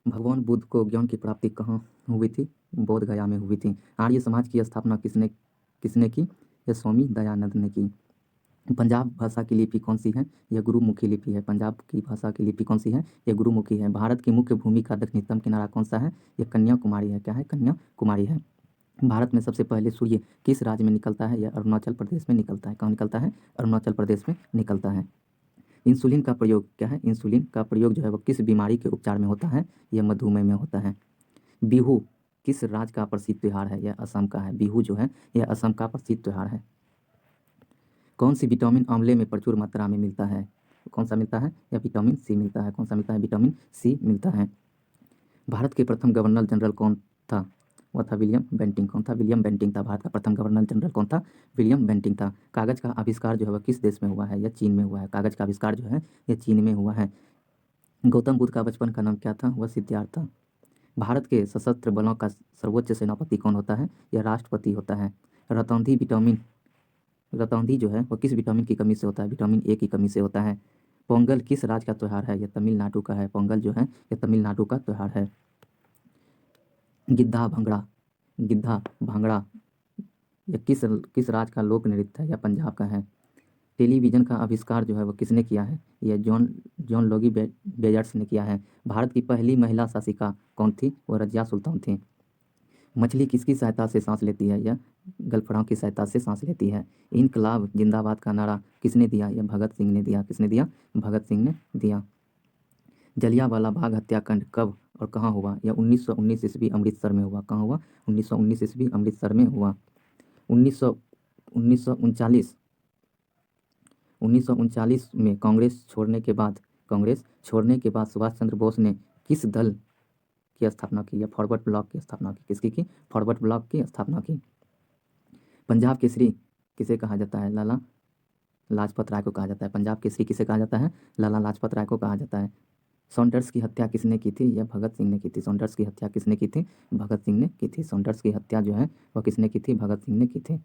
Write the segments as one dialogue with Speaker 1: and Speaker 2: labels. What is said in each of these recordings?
Speaker 1: भगवान बुद्ध को ज्ञान की प्राप्ति कहाँ हुई थी? बोध गया में हुई थी। आर्य समाज की स्थापना किसने किसने की? यह स्वामी दयानंद ने की। पंजाब भाषा की लिपि कौन सी है? यह गुरुमुखी लिपि है। पंजाब की भाषा की लिपि कौन सी है? यह गुरुमुखी है। भारत की मुख्य भूमि का दक्षिणतम किनारा कौन सा है? यह कन्याकुमारी है। क्या है? कन्याकुमारी है। भारत में सबसे पहले सूर्य किस राज्य में निकलता है? यह अरुणाचल प्रदेश में निकलता है। कहाँ निकलता है? अरुणाचल प्रदेश में निकलता है। इंसुलिन का प्रयोग क्या है? इंसुलिन का प्रयोग जो है वो किस बीमारी के उपचार में होता है? यह मधुमेह में होता है। बिहू किस राज्य का प्रसिद्ध त्योहार है? यह असम का है। बिहू जो है यह असम का प्रसिद्ध त्योहार है। कौन सी विटामिन आंवले में प्रचुर मात्रा में मिलता है? कौन सा मिलता है? यह विटामिन सी मिलता है। कौन सा मिलता है? विटामिन सी मिलता है। भारत के प्रथम गवर्नर जनरल कौन था? वह था विलियम बेंटिंग। कौन था? विलियम बेंटिंग था। भारत का प्रथम गवर्नर जनरल कौन था? विलियम बेंटिंग था। कागज का आविष्कार जो है वह किस देश में हुआ है? यह चीन में हुआ है। कागज का आविष्कार जो है यह चीन में हुआ है। गौतम बुद्ध का बचपन का नाम क्या था? वह सिद्धार्थ था। भारत के सशस्त्र बलों का सर्वोच्च सेनापति कौन होता है? यह राष्ट्रपति होता है। रतौंधी जो है वह किस विटामिन की कमी से होता है? विटामिन ए की कमी से होता है। पोंगल किस राज्य का त्योहार है? यह तमिलनाडु का है। पोंगल जो है यह तमिलनाडु का त्योहार है। गिद्धा भांगड़ा यह किस राज्य का लोक नृत्य है? यह पंजाब का है। टेलीविज़न का आविष्कार जो है वो किसने किया है? यह जॉन जॉन लोगी बेजर्स ने किया है। भारत की पहली महिला शासिका कौन थी? वो रजिया सुल्तान थी। मछली किसकी सहायता से सांस लेती है? यह गलफड़ों की सहायता से सांस लेती है। इनकलाब जिंदाबाद का नारा किसने दिया? यह भगत सिंह ने दिया। किसने दिया? भगत सिंह ने दिया। जलियांवाला बाग हत्याकांड कब और कहाँ हुआ? यह 1919 ईस्वी अमृतसर में हुआ। कहाँ हुआ? 1919 ईस्वी अमृतसर में हुआ। 1939 1939 में कांग्रेस छोड़ने के बाद सुभाष चंद्र बोस ने किस दल की स्थापना की? या फॉरवर्ड ब्लॉक की स्थापना की। किसकी की? फॉरवर्ड ब्लॉक की स्थापना की। पंजाब केसरी किसे कहा जाता है? लाला लाजपत राय को कहा जाता है। पंजाब केसरी किसे कहा जाता है? लाला लाजपत राय को कहा जाता है। सॉन्डर्स की हत्या किसने की थी? यह भगत सिंह ने की थी। सॉन्डर्स की हत्या किसने की थी? भगत सिंह ने की थी। सॉन्डर्स की हत्या जो है वह किसने की थी? भगत सिंह ने की थी।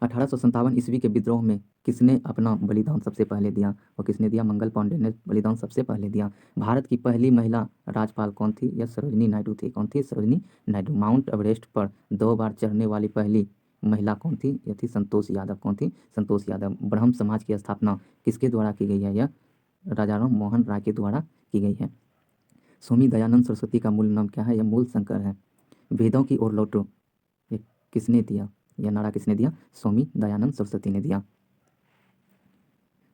Speaker 1: 1857 ईस्वी के विद्रोह में किसने अपना बलिदान सबसे पहले दिया? और किसने दिया? मंगल पांडे ने बलिदान सबसे पहले दिया। भारत की पहली महिला राज्यपाल कौन थी? यह सरोजिनी नायडू थी। कौन थी? सरोजिनी नायडू। माउंट एवरेस्ट पर 2 बार चढ़ने वाली पहली महिला कौन थी? यह थी संतोष यादव। कौन थी? संतोष यादव। ब्रह्म समाज की स्थापना किसके द्वारा की गई है? यह राजा राम मोहन राय के द्वारा की गई है। स्वामी दयानंद सरस्वती का मूल नाम क्या है? यह मूल शंकर है। वेदों की ओर लौटो ये किसने दिया? यह नारा किसने दिया? स्वामी दयानंद सरस्वती ने दिया।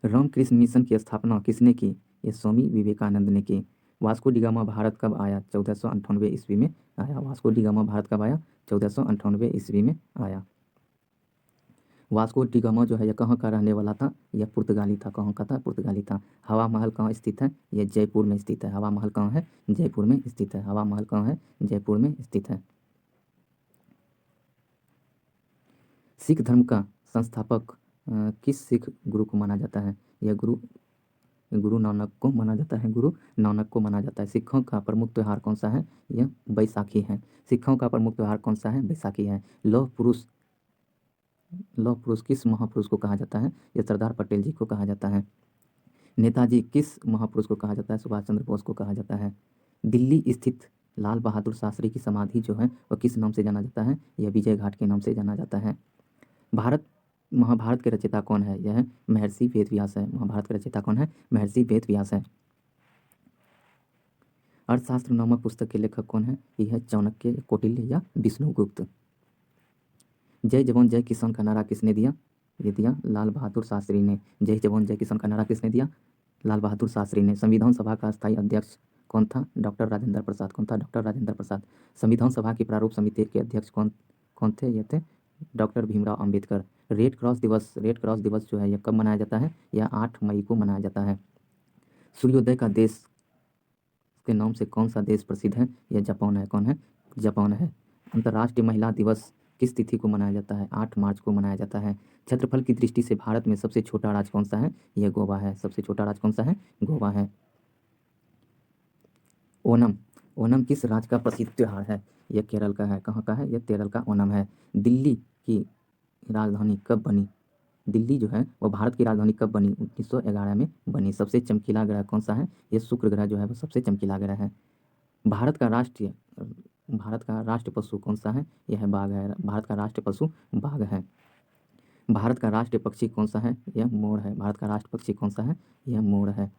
Speaker 1: रामकृष्ण मिशन की स्थापना किसने की? यह स्वामी विवेकानंद ने की। वास्को डी गामा भारत कब आया? 1498 ईस्वी में आया। वास्को डी गामा भारत कब आया? 1498 ईस्वी में आया। वास्को डी गामा जो है यह कहाँ का रहने वाला था? यह पुर्तगाली था। कहाँ का था? पुर्तगाली था। हवा महल कहाँ स्थित है? यह जयपुर में स्थित है। हवा महल कहाँ है? जयपुर में स्थित है। हवा महल कहाँ है? जयपुर में स्थित है। सिख धर्म का संस्थापक किस सिख गुरु को माना जाता है? यह गुरु नानक को माना जाता है। गुरु नानक को माना जाता है। सिखों का प्रमुख त्यौहार कौन सा है? यह बैसाखी है। सिखों का प्रमुख त्यौहार कौन सा है? बैसाखी है। लौह पुरुष किस महापुरुष को कहा जाता है? यह सरदार पटेल जी को कहा जाता है। नेताजी किस महापुरुष को कहा जाता है? सुभाष चंद्र बोस को कहा जाता है। दिल्ली स्थित लाल बहादुर शास्त्री की समाधि जो है वह किस नाम से जाना जाता है? यह विजय घाट के नाम से जाना जाता है। भारत महाभारत के रचयिता कौन है? यह महर्षि वेदव्यास है। महाभारत के रचयिता कौन है? महर्षि वेदव्यास है। अर्थशास्त्र नामक पुस्तक के लेखक कौन है? यह है चाणक्य, कौटिल्य या विष्णुगुप्त। जय जवान जय किसान का नारा किसने दिया? ये दिया लाल बहादुर शास्त्री ने। जय जवान जय किसान का नारा किसने दिया? लाल बहादुर शास्त्री ने। संविधान सभा का स्थायी अध्यक्ष कौन था? डॉक्टर राजेंद्र प्रसाद। कौन था? डॉक्टर राजेंद्र प्रसाद। संविधान सभा की प्रारूप समिति के अध्यक्ष कौन कौन थे? ये थे doctor Bhimrao Ambedkar. Red cross दिवस जो है यह कब मनाया जाता है? यह 8 मई को मनाया जाता है। सूर्योदय का देश के नाम से कौन सा देश प्रसिद्ध है? यह जापान है। कौन है? जापान है। अंतर्राष्ट्रीय महिला दिवस किस तिथि को मनाया जाता है? 8 मार्च को मनाया जाता है। क्षेत्रफल की दृष्टि से भारत में सबसे छोटा राज्य कौन सा है? यह गोवा है। सबसे छोटा राज्य कौन सा है? गोवा है। ओणम ओणम किस राज्य का प्रसिद्ध त्योहार है? यह केरल का है। कहाँ का है? यह केरल का ओणम है। दिल्ली की राजधानी कब बनी? दिल्ली जो है वो भारत की राजधानी कब बनी? 1911 में बनी। सबसे चमकीला ग्रह कौन सा है? ये शुक्र ग्रह जो है वो सबसे चमकीला ग्रह है। भारत का राष्ट्रीय भारत का राष्ट्र पशु कौन सा है? यह बाघ है। भारत का राष्ट्र पशु बाघ है। भारत का राष्ट्रीय पक्षी कौन सा है? यह मोर है। भारत का राष्ट्र पक्षी कौन सा है? यह मोर है।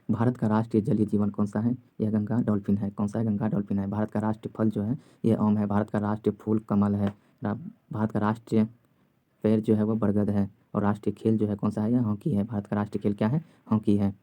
Speaker 1: भारत का राष्ट्रीय जलीय जीवन कौन सा है? यह गंगा डॉल्फिन है। कौन सा है? गंगा डॉल्फिन है। भारत का राष्ट्रीय फल जो है यह आम है। भारत का राष्ट्रीय फूल कमल है। भारत का राष्ट्रीय पेड़ जो है वो बरगद है। और राष्ट्रीय खेल जो है कौन सा है? यह हॉकी है। भारत का राष्ट्रीय खेल क्या है? हॉकी है।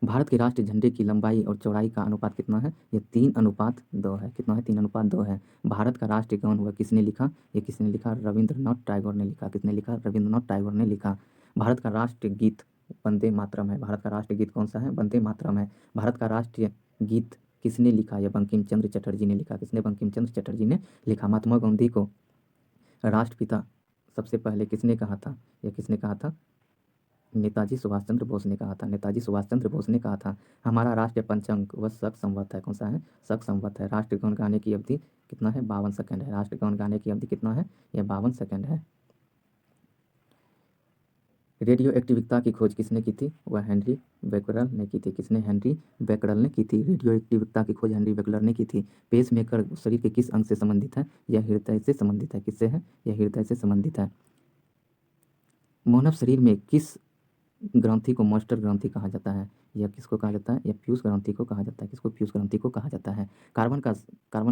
Speaker 1: भारत के राष्ट्रीय झंडे की लंबाई और चौड़ाई का अनुपात कितना है? यह 3:2 है। कितना है? 3:2 है। भारत का राष्ट्रीय गान वह किसने लिखा? ये किसने लिखा? रविंद्रनाथ टैगोर ने लिखा। किसने लिखा? रविंद्रनाथ टैगोर ने लिखा। भारत का राष्ट्रीय गीत वंदे मातरम है। भारत का राष्ट्रीय गीत कौन सा है? वंदे मातरम है। भारत का राष्ट्रीय गीत किसने लिखा? यह बंकिम चंद्र चटर्जी ने लिखा। किसने? बंकिम चंद्र चटर्जी ने लिखा। महात्मा गांधी को राष्ट्रपिता सबसे पहले किसने कहा था? यह किसने कहा था? नेताजी सुभाष चंद्र बोस ने कहा था। नेताजी सुभाष चंद्र बोस ने कहा था। हमारा राष्ट्रीय पंचांग वह शक संवत है। कौन सा है? शक संवत है। राष्ट्रगान गाने की अवधि कितना है? 52 सेकंड है। राष्ट्रगान गाने की अवधि कितना है? यह 52 सेकंड है। रेडियो एक्टिविता की खोज किसने की थी? वह हेनरी बेकरल ने की थी। किसने? हेनरी बेकरल ने की थी। रेडियो एक्टिविता की खोज हेनरी बेकरल ने की थी। पेसमेकर शरीर के किस अंग से संबंधित है? यह हृदय से संबंधित है। किससे है? यह हृदय से संबंधित है। मानव शरीर में किस ग्रंथि को मास्टर ग्रंथि कहा जाता है? यह किसको कहा जाता है? यह पीयूष ग्रंथि को कहा जाता है। किसको? पीयूष ग्रंथि को कहा जाता है। कार्बन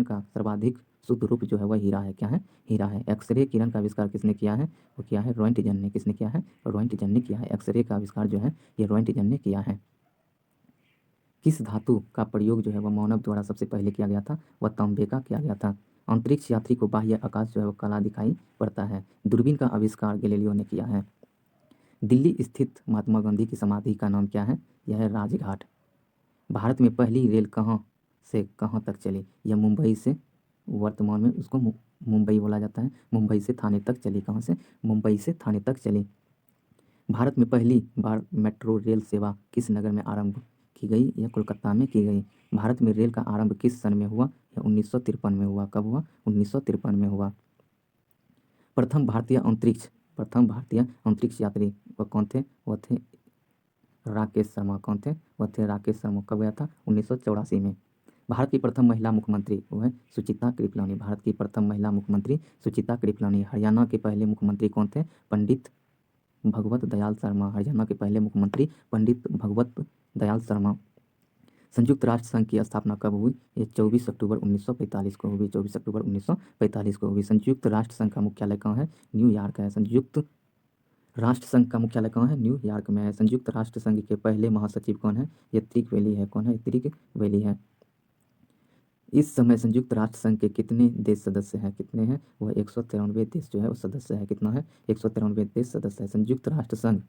Speaker 1: का सर्वाधिक शुद्ध रूप जो है वह हीरा है। क्या है? हीरा है। एक्सरे किरण का आविष्कार किसने किया है? वो किया है रोएंटजन ने। किसने किया है? रोएंटजन ने किया है। एक्सरे का आविष्कार जो है ये रोएंटजन ने किया है। किस धातु का प्रयोग जो है वह मानव द्वारा सबसे पहले किया गया था? वह तांबे का किया गया था। अंतरिक्ष यात्री को बाह्य आकाश जो है वो काला दिखाई पड़ता है। दूरबीन का आविष्कार गैलीलियो ने किया है। दिल्ली स्थित महात्मा गांधी की समाधि का नाम क्या है? यह है राजघाट। भारत में पहली रेल कहाँ से कहाँ तक चली? यह मुंबई से, वर्तमान में उसको मुंबई बोला जाता है। मुंबई से थाने तक चली। कहाँ से? मुंबई से थाने तक चली। भारत में पहली बार मेट्रो रेल सेवा किस नगर में आरंभ की गई? यह कोलकाता में की गई। भारत में रेल का आरंभ किस सन में हुआ? यह 1953 में हुआ। कब हुआ? 1953 में हुआ। प्रथम भारतीय अंतरिक्ष यात्री वह कौन थे? वह थे राकेश शर्मा। कौन थे? वह थे राकेश शर्मा। कब गया था? 1984 में। भारत की प्रथम महिला मुख्यमंत्री वो है सुचिता कृपलानी। भारत की प्रथम महिला मुख्यमंत्री सुचिता कृपलानी। हरियाणा के पहले मुख्यमंत्री कौन थे? पंडित भगवत दयाल शर्मा। हरियाणा के पहले मुख्यमंत्री पंडित भगवत दयाल शर्मा। संयुक्त राष्ट्र संघ की स्थापना कब हुई? ये 24 अक्टूबर 1945 को हुई। 24 अक्टूबर 1945 को हुई। संयुक्त राष्ट्र संघ का मुख्यालय कहाँ है? न्यूयॉर्क है। संयुक्त राष्ट्र संघ का मुख्यालय कहाँ है? न्यूयॉर्क में है। संयुक्त राष्ट्र संघ के पहले महासचिव कौन है? ये त्रिक वैली है। कौन है? त्रिक वैली है। इस समय संयुक्त राष्ट्र संघ के कितने देश सदस्य हैं? कितने हैं? वह 193 देश जो है वो सदस्य है। कितना है? 193 देश सदस्य है। संयुक्त राष्ट्र संघ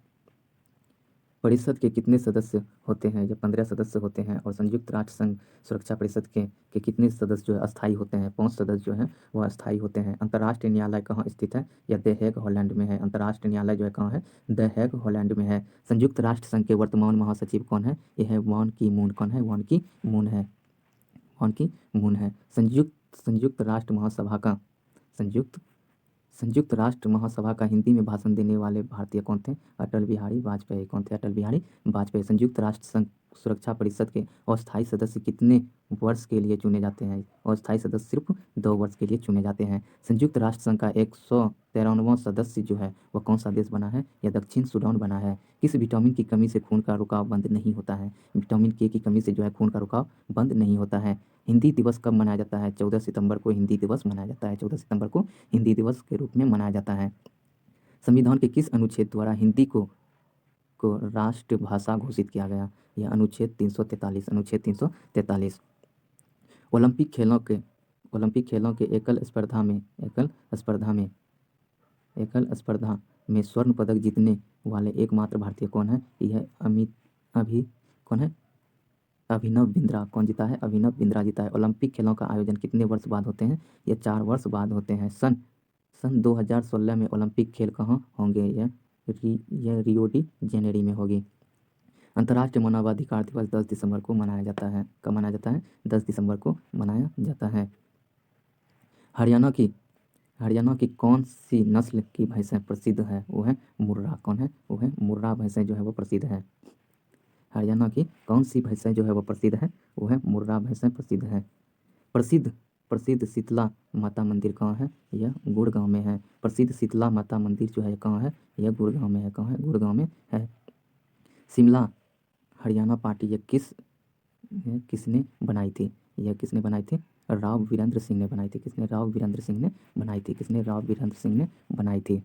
Speaker 1: परिषद के कितने सदस्य होते हैं? ये 15 सदस्य होते हैं। और संयुक्त राष्ट्र संघ सुरक्षा परिषद के कितने सदस्य जो है अस्थायी होते हैं? 5 सदस्य जो हैं वह अस्थायी होते हैं। अंतर्राष्ट्रीय न्यायालय कहाँ स्थित है? यह द हेग हॉलैंड में है। अंतर्राष्ट्रीय न्यायालय जो है कहाँ है? द हेग हॉलैंड में है। संयुक्त राष्ट्र संघ के वर्तमान महासचिव कौन है? यह है वान की मून। कौन है? वान की मून है। वान की मून है। संयुक्त राष्ट्र महासभा का संयुक्त संयुक्त राष्ट्र महासभा का हिंदी में भाषण देने वाले भारतीय कौन थे? अटल बिहारी वाजपेयी। कौन थे? अटल बिहारी वाजपेयी। संयुक्त राष्ट्र संघ सुरक्षा परिषद के अस्थायी सदस्य कितने वर्ष के लिए चुने जाते हैं? अस्थायी सदस्य सिर्फ 2 वर्ष के लिए चुने जाते हैं। संयुक्त राष्ट्र संघ का 193वां सदस्य जो है वह कौन सा देश बना है? यह दक्षिण सूडान बना है। किस विटामिन की कमी से खून का रुकाव बंद नहीं होता है? विटामिन के की कमी से जो है खून का रुकाव बंद नहीं होता है। हिंदी दिवस कब मनाया जाता है? 14 सितंबर को हिंदी दिवस मनाया जाता है। 14 सितंबर को हिंदी दिवस के रूप में मनाया जाता है। संविधान के किस अनुच्छेद द्वारा हिंदी को राष्ट्रभाषा घोषित किया गया? यह अनुच्छेद 343। अनुच्छेद 343। ओलंपिक खेलों के एकल स्पर्धा में स्वर्ण पदक जीतने वाले एकमात्र भारतीय कौन है? यह कौन है? अभिनव बिंद्रा। कौन जीता है? अभिनव बिंद्रा जीता है। ओलंपिक खेलों का आयोजन कितने वर्ष बाद होते हैं? ये 4 वर्ष बाद होते हैं। सन 2016 में ओलंपिक खेल कहाँ होंगे? यह रियो डी जेनेरी में होगी। अंतर्राष्ट्रीय मानवाधिकार दिवस 10 दिसंबर को मनाया जाता है। कब मनाया जाता है? 10 दिसंबर को मनाया जाता है। हरियाणा की कौन सी नस्ल की भैंसें प्रसिद्ध है? वो है मुर्रा। कौन है? वो है मुर्रा भैंसें जो है वो प्रसिद्ध है। हरियाणा की कौन सी भैंसें जो है वो प्रसिद्ध है? वो है मुर्रा भैंसें प्रसिद्ध है। प्रसिद्ध प्रसिद्ध शीतला माता मंदिर कहाँ है? यह गुड़गांव में है। प्रसिद्ध शीतला माता मंदिर जो है कहाँ है? यह गुड़गांव में है। कहाँ है? गुड़गांव में है। शिमला हरियाणा पार्टी यह किसने बनाई थी? यह किसने बनाई थी? राव वीरेंद्र सिंह ने बनाई थी। किसने? राव वीरेंद्र सिंह ने बनाई थी। किसने? राव वीरेंद्र सिंह ने बनाई थी।